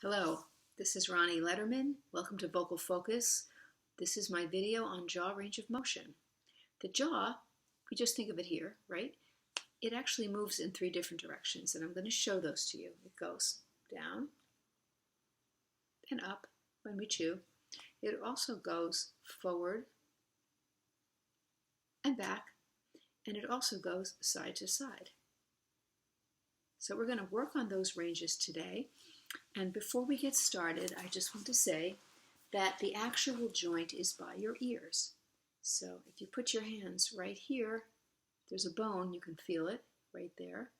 Hello, this is Ronnie Letterman. Welcome to Vocal Focus. This is my video on jaw range of motion. The jaw, we just think of it here, right? It actually moves in three different directions, and I'm going to show those to you. It goes down and up when we chew. It also goes forward and back, and it also goes side to side. So we're going to work on those ranges today. And before we get started, I just want to say that the actual joint is by your ears. So if you put your hands right here, there's a bone, you can feel it right there,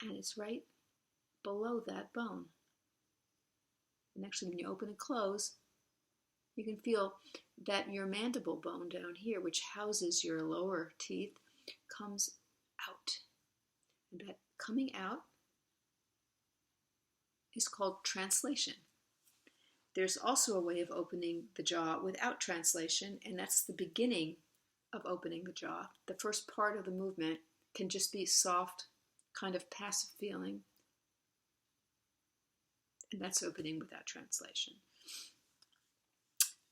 and it's right below that bone. And actually when you open and close, you can feel that your mandible bone down here, which houses your lower teeth, comes out. And that coming out is called translation. There's also a way of opening the jaw without translation, and that's the beginning of opening the jaw. The first part of the movement can just be soft, kind of passive feeling, and that's opening without translation.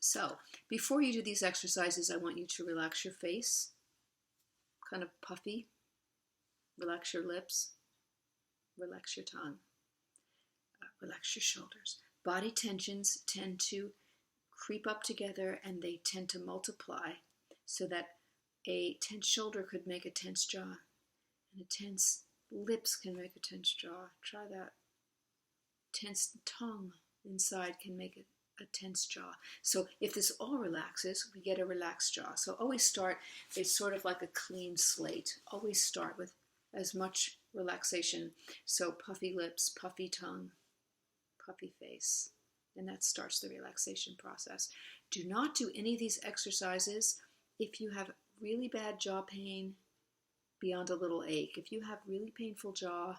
So, before you do these exercises, I want you to relax your face, kind of puffy, relax your lips, relax your tongue. Relax your shoulders. Body tensions tend to creep up together and they tend to multiply so that a tense shoulder could make a tense jaw and a tense lips can make a tense jaw. Try that. Tense tongue inside can make it a tense jaw. So if this all relaxes, we get a relaxed jaw. So always start, it's sort of like a clean slate. Always start with as much relaxation. So puffy lips, puffy tongue, puffy face, and that starts the relaxation process. Do not do any of these exercises if you have really bad jaw pain beyond a little ache. If you have really painful jaw,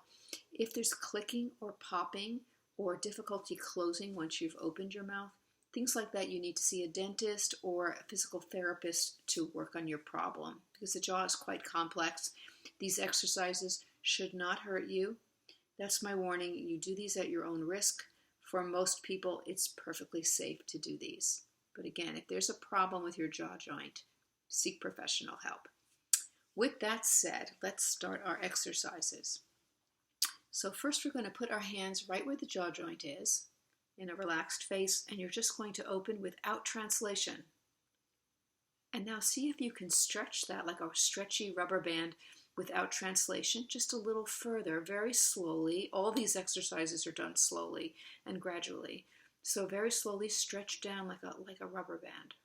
if there's clicking or popping or difficulty closing once you've opened your mouth, things like that, you need to see a dentist or a physical therapist to work on your problem because the jaw is quite complex. These exercises should not hurt you. That's my warning. You do these at your own risk. For most people, it's perfectly safe to do these. But again, if there's a problem with your jaw joint, seek professional help. With that said, let's start our exercises. So first we're going to put our hands right where the jaw joint is in a relaxed face, and you're just going to open without translation. And now see if you can stretch that like a stretchy rubber band without translation, just a little further, very slowly. All these exercises are done slowly and gradually. So very slowly stretch down like a rubber band.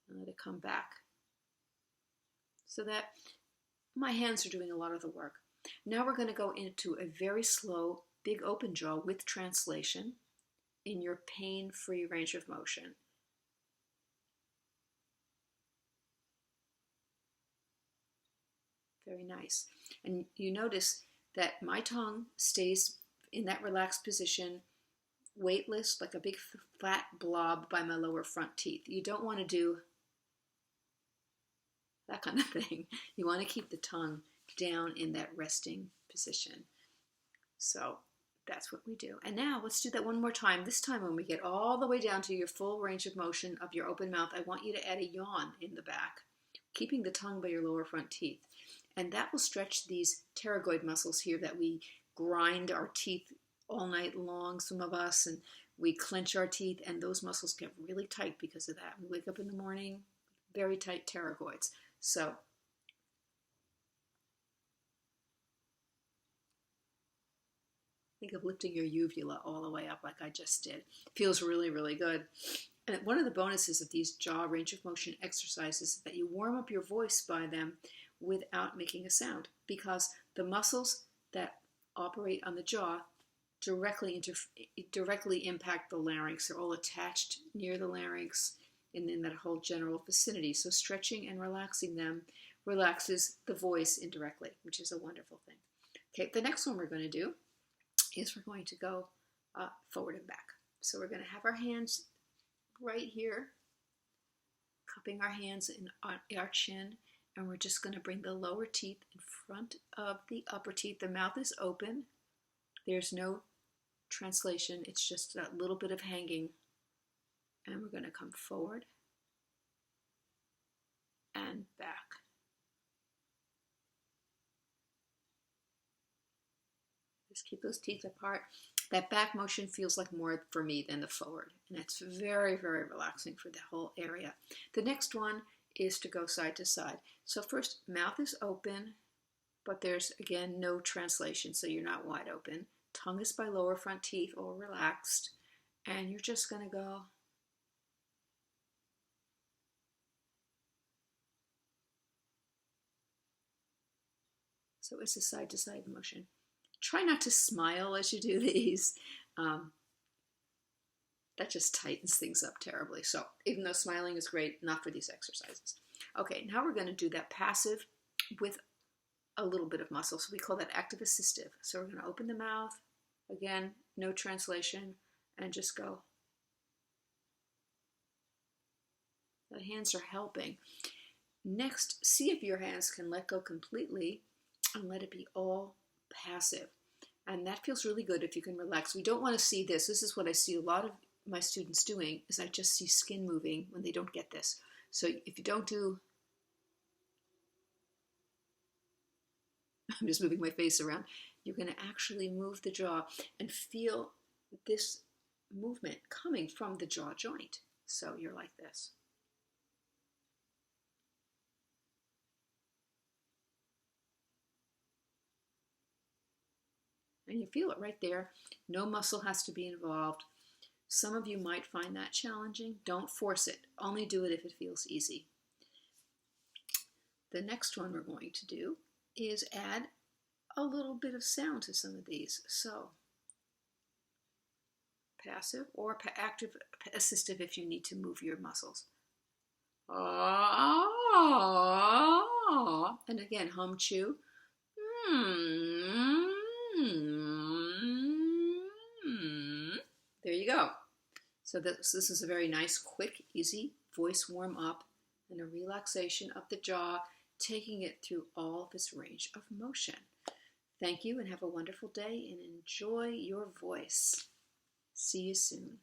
And let it come back. So that my hands are doing a lot of the work. Now we're going to go into a very slow, big open jaw with translation in your pain-free range of motion. Very nice. And you notice that my tongue stays in that relaxed position, weightless, like a big flat blob by my lower front teeth. You don't want to do that kind of thing. You want to keep the tongue down in that resting position. So that's what we do. And now let's do that one more time. This time when we get all the way down to your full range of motion of your open mouth, I want you to add a yawn in the back, keeping the tongue by your lower front teeth. And that will stretch these pterygoid muscles here that we grind our teeth all night long, some of us, and we clench our teeth, and those muscles get really tight because of that. We wake up in the morning, very tight pterygoids. So think of lifting your uvula all the way up like I just did. Feels really, really good. And one of the bonuses of these jaw range of motion exercises is that you warm up your voice by them without making a sound, because the muscles that operate on the jaw directly impact the larynx. They're all attached near the larynx and in that whole general vicinity. So stretching and relaxing them relaxes the voice indirectly, which is a wonderful thing. Okay, the next one we're going to do is we're going to go forward and back. So we're going to have our hands right here, cupping our hands in our chin, And we're just going to bring the lower teeth in front of the upper teeth. The mouth is open. There's no translation. It's just that little bit of hanging. And we're going to come forward and back. Just keep those teeth apart. That back motion feels like more for me than the forward. And it's very, very relaxing for the whole area. The next one is to go side to side. So first, mouth is open, but there's, again, no translation, so you're not wide open. Tongue is by lower front teeth, all relaxed. And you're just going to go. So it's a side to side motion. Try not to smile as you do these. That just tightens things up terribly. So even though smiling is great, not for these exercises. Okay, now we're going to do that passive with a little bit of muscle. So we call that active assistive. So we're going to open the mouth. Again, no translation, and just go. The hands are helping. Next, see if your hands can let go completely and let it be all passive. And that feels really good if you can relax. We don't want to see this. This is what I see a lot of my students doing, is I just see skin moving when they don't get this. So if you don't do, I'm just moving my face around, you're going to actually move the jaw and feel this movement coming from the jaw joint. So you're like this. And you feel it right there. No muscle has to be involved. Some of you might find that challenging. Don't force it. Only do it if it feels easy. The next one we're going to do is add a little bit of sound to some of these. So passive or active assistive if you need to move your muscles. And again, hum, chew. There you go. So this is a very nice, quick, easy voice warm up and a relaxation of the jaw, taking it through all of its range of motion. Thank you and have a wonderful day and enjoy your voice. See you soon.